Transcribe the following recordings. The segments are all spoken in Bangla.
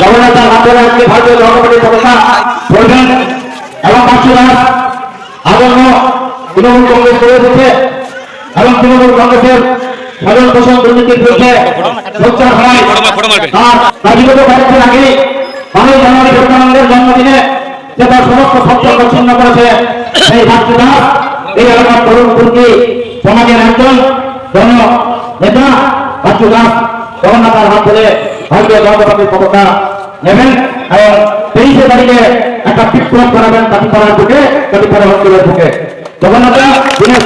জগন্নাথের মাধ্যমে আজকে ভারতীয় জনতা পার্টির পতাকা ধরবেন এবং বাচ্চুদাস আগন্য তৃণমূল কংগ্রেস করে দিচ্ছে এবং তৃণমূল কংগ্রেসের সাধারণ পোষণ দুর্নীতির বিরুদ্ধে সোচ্চার হয়। তার রাজীবত কয়েকদিন আগে 5 জানুয়ারি বিবেকানন্দের জন্মদিনে যে তার সমস্ত সম্পর্ক ছিন্ন করেছে সেই বাচ্চুদাস এই এলাকার তরুণ তুর্কি সমাজের একজন জন নেতা বাচ্চুদাস জগন্নাথের হাত ধরে ভারতীয় জনতা পার্টির পতাকা নেবেন এবং 23 তারিখে একটা বিপ্লব করাবেন কাটিপাড়ার বুকে, কাটিপাড়া অঞ্চলের বুকে। জগন্নাথ দিনের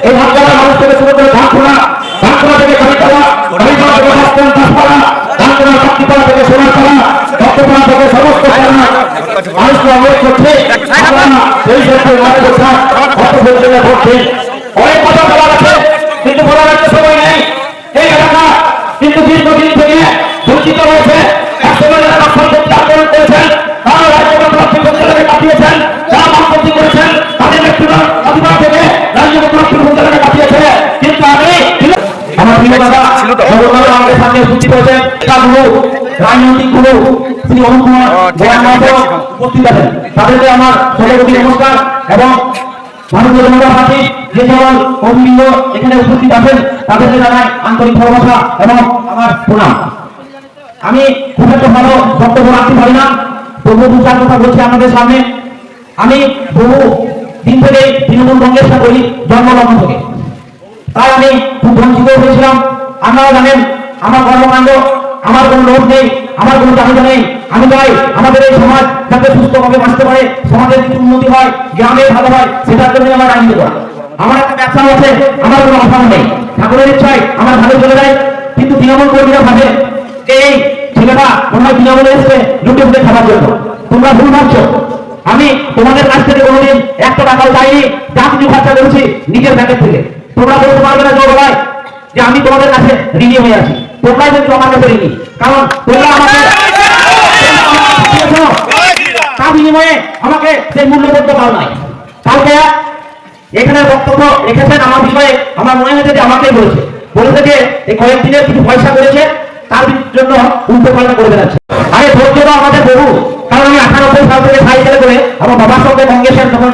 এই হাজার মানুষ থেকে শুরু করে ধানখোলা থেকে কাটিপাড়া, কাটিপাড়া থেকে বাসস্ট্যান্ড দাসপাড়া, ধানখোলা কাটিপাড়া থেকে সোনারপাড়া, দত্তপাড়া থেকে সমস্ত মানুষকে অনুরোধ করছে সেই ক্ষেত্রে মাঠে বসা অনেক কথা বলা আছে, কিন্তু বলার একটা সময় নেই। এই এলাকা কিন্তু দীর্ঘদিন থেকে বঞ্চিত হয়েছে। একসময় যারা রাজনৈতিক আন্দোলন করেছেন, তারা রাজ্যকে কাটিয়েছেন, যারা বামপন্থী করেছেন তাদের নেতৃত্ব অধিকার থেকে রাজ্যকে কাটিয়েছে। কিন্তু আমি আমার প্রিয় দাদা আমাদের সামনে উপস্থিত হয়েছেন রাজনৈতিক গুরু শ্রী অনুপ কুমার উপস্থিত আছেন। তাদেরকে আমার সর্বপ্রতি নমস্কার এবং ভারতীয় জনতা পার্টি যে সকল কর্মীবৃন্দ এখানে উপস্থিত আছেন তাদেরকে জানাই আন্তরিক ভালোবাসা এবং আমার প্রণাম। আমি খুব একটা ভালো বক্তব্য রাখতে পারি না, তবু দু চার কথা বলছি আপনাদের সামনে। আমি বহু দিন থেকে তৃণমূল কংগ্রেসটা করি জন্মলগ্ন থেকে, তাই আমি খুব বঞ্চিত হয়েছিলাম। আপনারা জানেন আমার কর্মকাণ্ড, আমার কোনো লোভ নেই, আমার কোনো চাহিদা নেই। আমি চাই আমাদের এই সমাজ যাতে সুস্থভাবে বাঁচতে পারে, সমাজের কিছু উন্নতি হয়, গ্রামে ভালো হয়, সেটার জন্য আমার রাজনীতি করা। আমার একটা ব্যবসা আছে, আমার কোনো অভাব নেই, ঠাকুরের ইচ্ছায় আমার ভালো চলে যায়। কিন্তু তৃণমূল কর্মীরা ভাবে যে এই ছেলেটা মনে হয় তৃণমূলে এসছে লুটে ফুটে খাবার জন্য। তোমরা ভুল ভাবছো। আমি তোমাদের কাছ থেকে কোনোদিন 1 টাকাও চাইনি, যা কিছু খরচা করেছি নিজের ব্যাগের থেকে। তোমরা বলতে পারবে না জোর ভাই যে আমি তোমাদের কাছে ঋণী হয়ে আছি। তোমরাই কিন্তু আমার কাছে ঋণী, কারণ তোমরা আমাকে তার বিনিময়ে আমাকে সেই মূল্যবোধ পাও নাই। কালকে এখানে বক্তব্য রেখেছেন আমার বিষয়ে, আমার মনে হয়েছে যে আমাকেই বলেছে যে এই কয়েকদিনের কিছু পয়সা করেছে তার জন্য উল্টো পাল্টা করে বেড়াচ্ছে। আরে ধৈর্য তো আমাদের বহু, কারণ আমি 98 সাল থেকে সাইকেলে করে আমার বাবার সঙ্গে কংগ্রেসের যখন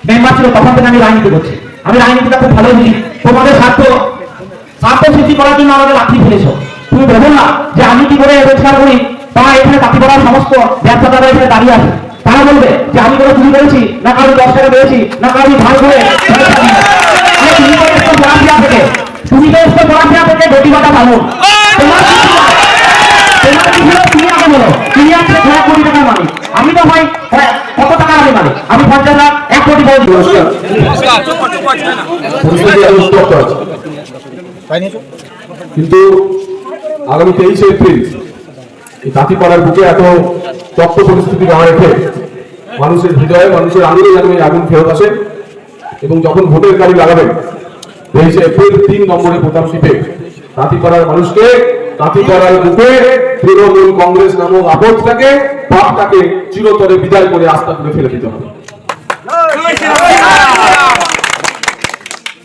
মেম্বার ছিল তখন থেকে আমি রাজনীতি করছি। আমি রাজনীতিটা খুব ভালো বুঝি। তোমাদের স্বার্থ সিদ্ধি করার জন্য আমাদের লাঠি ফেলেছো। তুমি ভেবো না যে আমি কি করে রোজগার করি, তা এখানে কাটিপাড়ার সমস্ত ব্যবসাদাররা এখানে দাঁড়িয়ে আছে। তারা বলবে যে আমি কোনো চুরি করেছি না, কারো 10 টাকা পেয়েছি না, কারো ধার করে তুমি তো এসছো পড়াশোনা থেকে গতি বাটা ভালো। আমি তো ভাই কত টাকা আমি মালিক? আমি 50 লাখ 1 কোটি কিন্তু আগামী 23 এপ্রিল এই কাটিপাড়ার বুকে এত তপ্ত পরিস্থিতি না রেখে মানুষের হৃদয়ে, মানুষের আঙুলে যেন এই আগুন ফেরত আসে এবং যখন ভোটের গাড়ি লাগাবেন 23 এপ্রিল 3 নম্বরে প্রতাপ শীতে কাটিপাড়ার মানুষকে কাটিপাড়ার বুকে তৃণমূল কংগ্রেস নামক আপদটাকে, পাপটাকে চিরতরে বিদায় করে আস্থা করে ফেলে দিতে হবে।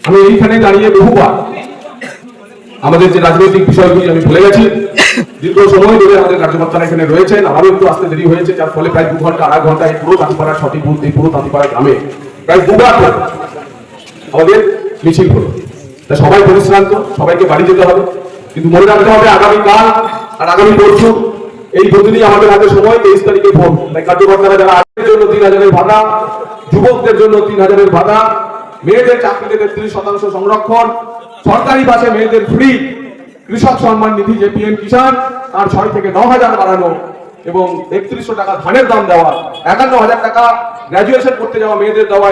আমি এইখানে দাঁড়িয়ে বহুবার আমাদের যে রাজনৈতিক বিষয়গুলি আমি ভুলে গেছি। দীর্ঘ সময় ধরে আমাদের কার্যকর্তারা এখানে রয়েছেন, আমারও একটু আসতে দেরি হয়েছে, যার ফলে প্রায় 2 ঘন্টা 2.5 ঘন্টা এই পুরো কাটিপাড়ার সঠিক বলতে পুরো কাটিপাড়া গ্রামে প্রায় 2 বার আমাদের মিছিল হলো। তা সবাই পরিশ্রান্ত, সবাইকে বাড়ি যেতে হবে, কিন্তু মনে রাখতে হবে আগামীকাল আর আগামী পরশু এই প্রতিদিন আমাদের হাতে সময় 23 তারিখে ভোট। তাই কার্যকর্তারা যারা আজকের জন্য 3000-এর ভাতা, যুবকদের জন্য 3000-এর ভাতা, মেয়েদের চাকরিতে 33% সংরক্ষণ, সরকারি বাসে মেয়েদের ফ্রি, কৃষক সম্মান নিধি যে PM কিষাণ তার 6 থেকে 9,000 বাড়ানো এবং 3100 টাকা ধানের দাম দেওয়া, 51,000 টাকা গ্রাজুয়েশন করতে যাওয়া মেয়েদের দেওয়া।